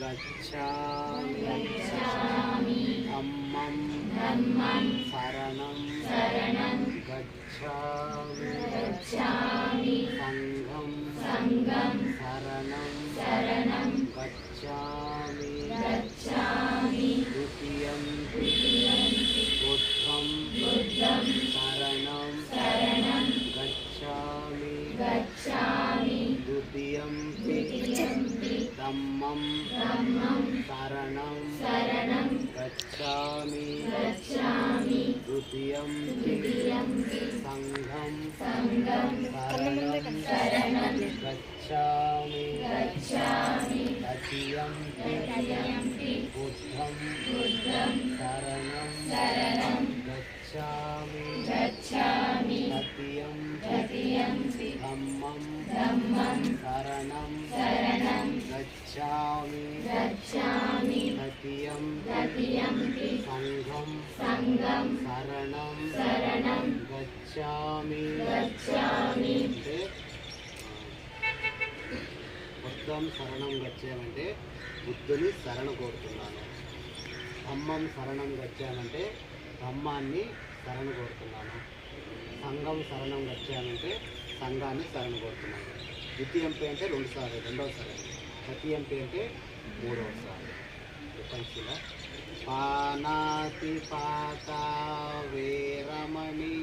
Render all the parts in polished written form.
गच्छामि धम्मं शरणं गच्छामि संघं शरणं गच्छामि द्वितीयं बुद्धं शरणं गच्छामि द्वितीयं धम्मं शरणं गच्छामि द्वितीयं संघं शरणं गच्छामि तृतीयं बुद्धं शरणं गच्छामि तृतीयं धम्मं शरणं गच्छामि तृतीयं संघं शरणं गच्छामि అంటే బుద్ధం శరణం గచ్చామంటే బుద్ధుని శరణ కోరుతున్నాను. ధమ్మం శరణం గచ్చామంటే ధమ్మాన్ని శరణ కోరుతున్నాను. సంఘం శరణం గచ్చామంటే సంఘాన్ని శరణ కోరుతున్నాను. ద్వితీయంపై అంటే రెండవసారి, తృతీయంపై అంటే మూడవసారి. పంచిల పానాతిపాత వేరమణి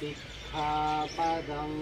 సిక్ఖాపదం